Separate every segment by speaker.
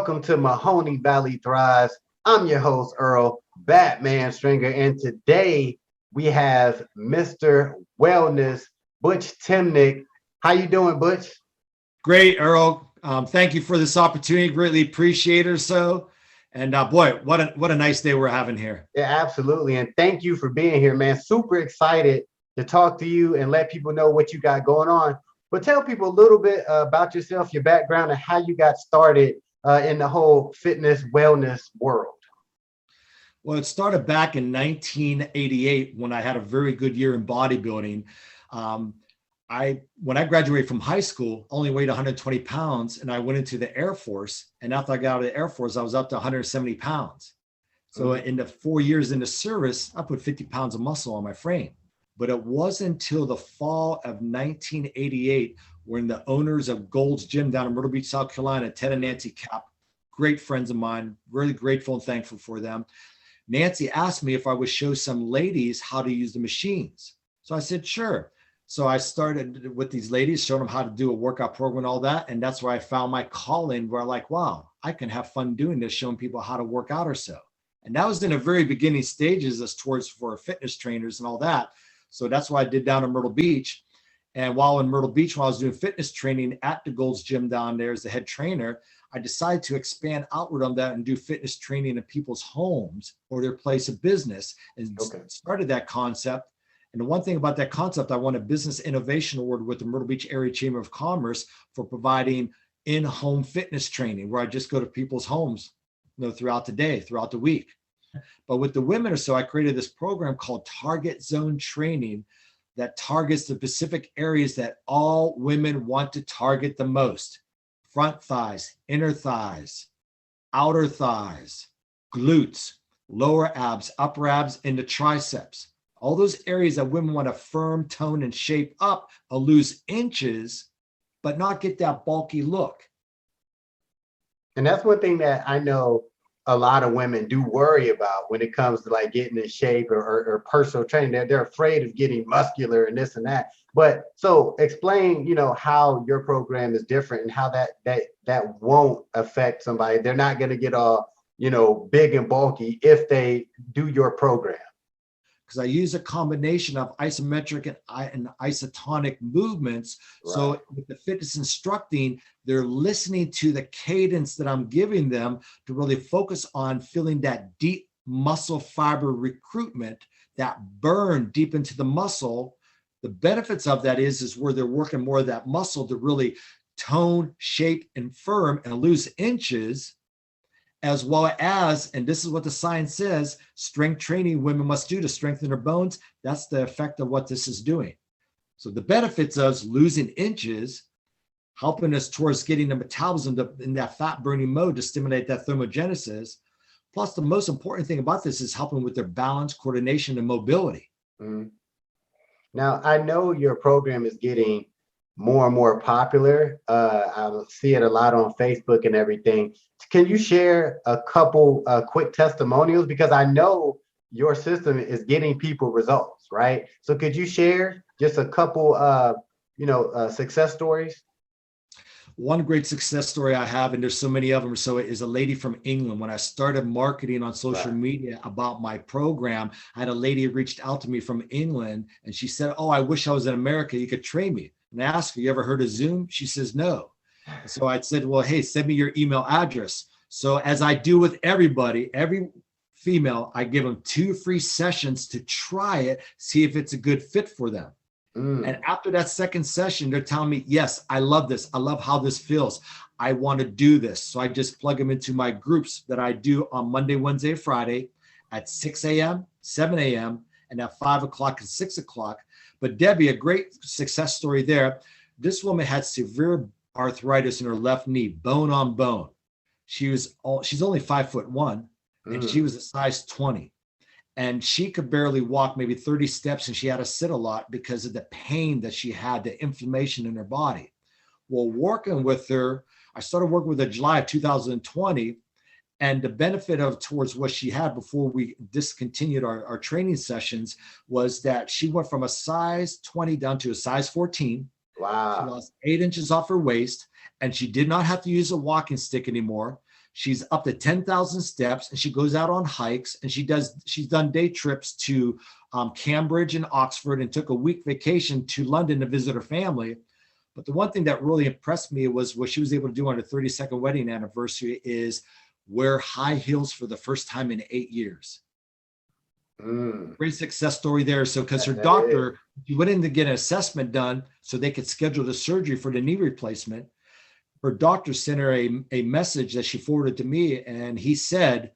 Speaker 1: Welcome to Mahoning Valley Thrives. I'm your host, Earl Batman Stringer, and today we have Mr. Wellness, Butch Temnick. How you doing, Butch?
Speaker 2: Great, Earl. Thank you for this opportunity. Greatly appreciate it. And boy, what a nice day we're having here.
Speaker 1: Yeah, absolutely. And thank you for being here, man. Super excited to talk to you and let people know what you got going on. But tell people a little bit about yourself, your background, and how you got started in the whole fitness wellness world.
Speaker 2: Well, it started back in 1988 when I had a very good year in bodybuilding. When I graduated from high school, only weighed 120 pounds, and I went into the Air Force. And after I got out of the Air Force, I was up to 170 pounds. So in the 4 years into service, I put 50 pounds of muscle on my frame. But it wasn't until the fall of 1988 when the owners of Gold's Gym down in Myrtle Beach, South Carolina, Ted and Nancy Cap, great friends of mine, really grateful and thankful for them. Nancy asked me if I would show some ladies how to use the machines. So I said, sure. So I started with these ladies, showing them how to do a workout program and all that. And that's where I found my calling, where I'm like, wow, I can have fun doing this, showing people how to work out or so. And that was in the very beginning stages as towards for fitness trainers and all that. So that's what I did down in Myrtle Beach. And while in Myrtle Beach, while I was doing fitness training at the Gold's Gym down there as the head trainer, I decided to expand outward on that and do fitness training in people's homes or their place of business, and started that concept. And the one thing about that concept, I won a Business Innovation Award with the Myrtle Beach Area Chamber of Commerce for providing in-home fitness training, where I just go to people's homes, throughout the day, throughout the week. But with the women or so, I created this program called Target Zone Training that targets the specific areas that all women want to target the most: front thighs, inner thighs, outer thighs, glutes, lower abs, upper abs, and the triceps. All those areas that women want to firm, tone, and shape up or lose inches, but not get that bulky look.
Speaker 1: And that's one thing that I know a lot of women do worry about when it comes to like getting in shape or personal training. They're afraid of getting muscular and this and that. But so explain, how your program is different and how that won't affect somebody. They're not going to get all, big and bulky if they do your program.
Speaker 2: Because I use a combination of isometric and isotonic movements. Right. So with the fitness instructing, they're listening to the cadence that I'm giving them to really focus on feeling that deep muscle fiber recruitment, that burn deep into the muscle. The benefits of that is where they're working more of that muscle to really tone, shape, and firm and lose inches. As well as, and this is what the science says, strength training women must do to strengthen their bones. That's the effect of what this is doing. So the benefits of losing inches, helping us towards getting the metabolism in that fat burning mode to stimulate that thermogenesis. Plus, the most important thing about this is helping with their balance, coordination, and mobility.
Speaker 1: Mm-hmm. Now, I know your program is getting more and more popular. I see it a lot on Facebook and everything. Can you share a couple quick testimonials? Because I know your system is getting people results, right? So could you share just a couple, success stories?
Speaker 2: One great success story I have, and there's so many of them, so it is a lady from England. When I started marketing on social media about my program, I had a lady reached out to me from England, and she said, oh, I wish I was in America. You could train me. And I asked her, you ever heard of Zoom? She says, no. So I said, well, hey, send me your email address. So as I do with everybody, every female, I give them 2 free sessions to try it, see if it's a good fit for them. And after that second session, they're telling me, yes, I love this. I love how this feels. I want to do this. So I just plug them into my groups that I do on Monday, Wednesday, Friday at 6 a.m., 7 a.m., and at 5 o'clock and 6 o'clock. But Debbie, a great success story there. This woman had severe arthritis in her left knee, bone on bone. She's only 5'1", and she was a size 20. And she could barely walk maybe 30 steps, and she had to sit a lot because of the pain that she had, the inflammation in her body. Well, working with her, I started working with her in July of 2020. And the benefit of towards what she had before we discontinued our training sessions was that she went from a size 20 down to a size 14.
Speaker 1: Wow.
Speaker 2: She lost 8 inches off her waist, and she did not have to use a walking stick anymore. She's up to 10,000 steps, and she goes out on hikes, and she's done day trips to Cambridge and Oxford, and took a week vacation to London to visit her family. But the one thing that really impressed me was what she was able to do on her 32nd wedding anniversary is wear high heels for the first time in 8 years. Great success story there. So because her doctor, she went in to get an assessment done so they could schedule the surgery for the knee replacement. Her doctor sent her a message that she forwarded to me, and he said,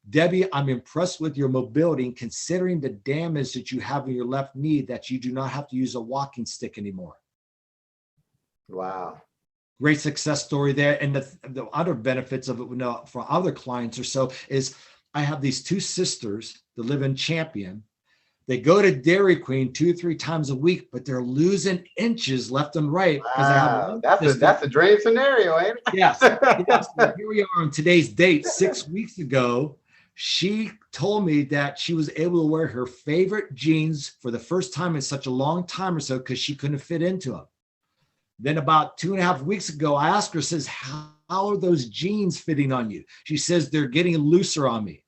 Speaker 2: Debbie, I'm impressed with your mobility, and considering the damage that you have in your left knee, that you do not have to use a walking stick anymore.
Speaker 1: Wow.
Speaker 2: Great success story there. And the other benefits of it for other clients or so is I have these two sisters that live in Champion. They go to Dairy Queen 2 or 3 times a week, but they're losing inches left and right.
Speaker 1: Wow. That's a dream scenario, ain't it?
Speaker 2: Yes. Yes. So here we are on today's date. 6 weeks ago, she told me that she was able to wear her favorite jeans for the first time in such a long time or so because she couldn't fit into them. Then about 2.5 weeks ago, I asked her, says, how are those jeans fitting on you? She says, they're getting looser on me.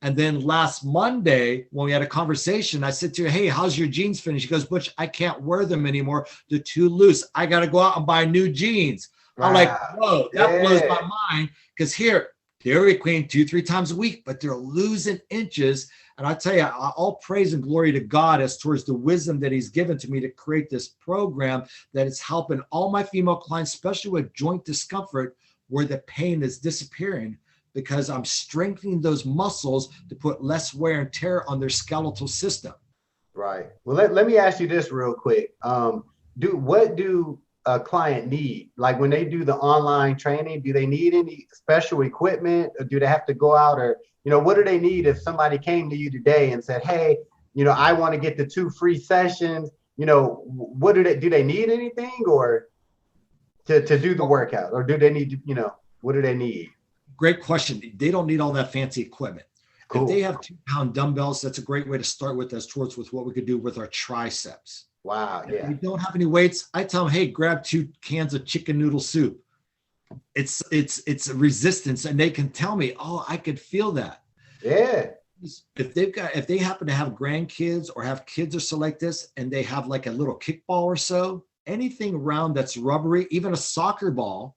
Speaker 2: And then last Monday, when we had a conversation, I said to her, hey, how's your jeans fitting? She goes, Butch, I can't wear them anymore. They're too loose. I got to go out and buy new jeans. Wow. I'm like, whoa, that blows my mind. Because here, Dairy Queen 2 or 3 times a week, but they're losing inches. And I tell you, all praise and glory to God as towards the wisdom that he's given to me to create this program that is helping all my female clients, especially with joint discomfort, where the pain is disappearing, because I'm strengthening those muscles to put less wear and tear on their skeletal system.
Speaker 1: Right. Well, let me ask you this real quick. What do a client need? Like when they do the online training, do they need any special equipment, or do they have to go out, or, what do they need if somebody came to you today and said, hey, I want to get the 2 free sessions, what do they need anything, or to do the workout, or do they need to, what do they need?
Speaker 2: Great question. They don't need all that fancy equipment. Cool. If they have 2-pound dumbbells, that's a great way to start with as towards with what we could do with our triceps.
Speaker 1: Wow. Yeah.
Speaker 2: If we don't have any weights, I tell them, hey, grab 2 cans of chicken noodle soup. It's a resistance, and they can tell me, oh, I could feel that.
Speaker 1: Yeah.
Speaker 2: If they happen to have grandkids or have kids or so like this, and they have like a little kickball or so, anything round that's rubbery, even a soccer ball,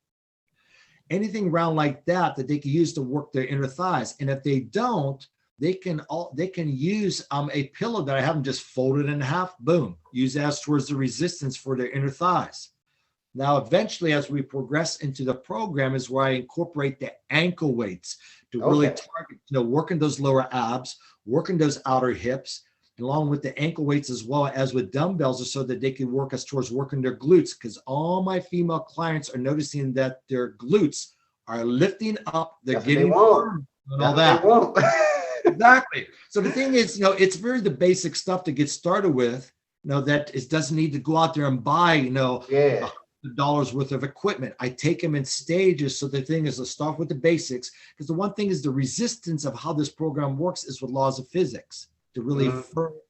Speaker 2: anything round like that they can use to work their inner thighs. And if they don't, they can use a pillow that I have them just folded in half, boom, use as towards the resistance for their inner thighs. Now, eventually, as we progress into the program, is where I incorporate the ankle weights to really target, working those lower abs, working those outer hips, along with the ankle weights as well as with dumbbells, so that they can work us towards working their glutes. Because all my female clients are noticing that their glutes are lifting up, they're getting firm and all that. Exactly. So the thing is, it's very the basic stuff to get started with. That it doesn't need to go out there and buy, $100 worth of equipment. I take them in stages. So the thing is to start with the basics, because the one thing is the resistance of how this program works is with laws of physics to really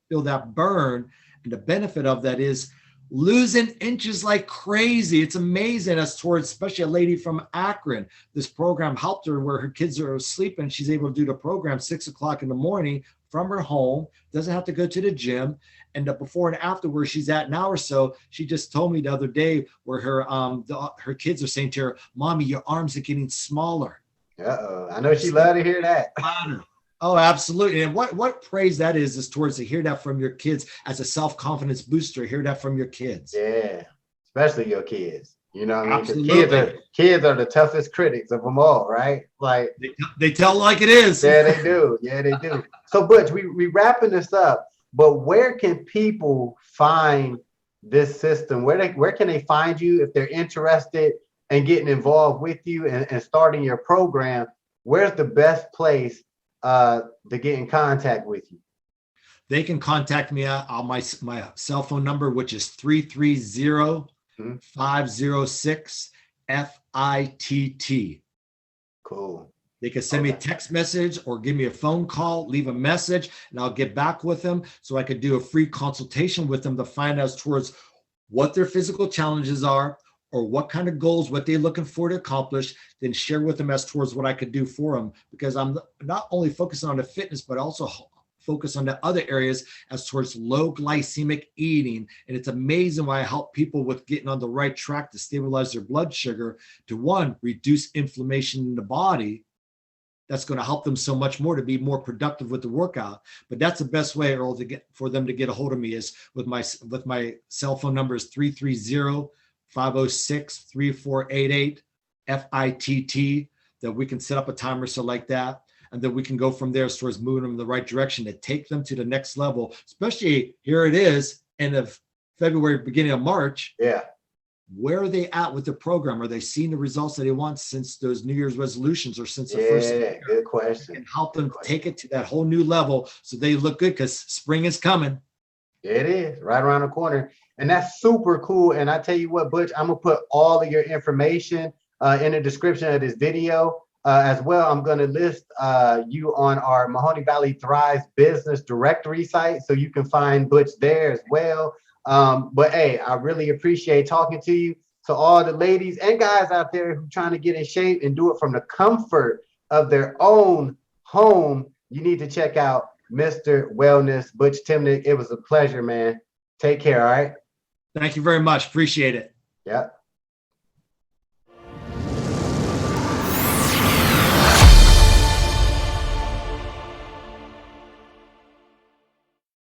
Speaker 2: feel that burn. And the benefit of that is losing inches like crazy. It's amazing as towards, especially a lady from Akron. This program helped her where her kids are asleep and she's able to do the program 6 o'clock in the morning from her home, doesn't have to go to the gym. And the before and after where she's at now or so, she just told me the other day where her kids are saying to her, Mommy, your arms are getting smaller.
Speaker 1: I know she loved to hear that.
Speaker 2: Oh, absolutely. And what praise that is towards to hear that from your kids as a self-confidence booster, hear that from your kids.
Speaker 1: Yeah, especially your kids. Absolutely. Kids are the toughest critics of them all, right? Like
Speaker 2: they tell like it is.
Speaker 1: Yeah, they do. Yeah, they do. So, Butch, we wrapping this up, but where can people find this system? Where can they find you if they're interested in getting involved with you and starting your program? Where's the best place to get in contact with you?
Speaker 2: They can contact me on my cell phone number, which is 330-506-FITT.
Speaker 1: Cool.
Speaker 2: They can send me a text message or give me a phone call, leave a message, and I'll get back with them so I could do a free consultation with them to find out towards what their physical challenges are, or what kind of goals, what they're looking for to accomplish, then share with them as towards what I could do for them. Because I'm not only focusing on the fitness, but also focus on the other areas as towards low glycemic eating. And it's amazing why I help people with getting on the right track to stabilize their blood sugar, to one, reduce inflammation in the body. That's going to help them so much more to be more productive with the workout. But that's the best way, Earl, to get for them to get a hold of me is with my cell phone number is 330-506-3488 FITT, that we can set up a timer so like that. And then we can go from there towards moving them in the right direction to take them to the next level, especially here it is end of February, beginning of March.
Speaker 1: Yeah.
Speaker 2: Where are they at with the program? Are they seeing the results that they want since those New Year's resolutions or since the first year?
Speaker 1: Good question.
Speaker 2: And help them take it to that whole new level so they look good, because spring is coming.
Speaker 1: It is right around the corner. And that's super cool. And I tell you what, Butch, I'm going to put all of your information in the description of this video. As well, I'm going to list you on our Mahoning Valley Thrives business directory site, so you can find Butch there as well. But hey, I really appreciate talking to you. To all the ladies and guys out there who are trying to get in shape and do it from the comfort of their own home, you need to check out Mr. Welness, Butch Temnick. It was a pleasure, man. Take care, all right?
Speaker 2: Thank you very much. Appreciate it.
Speaker 1: Yeah.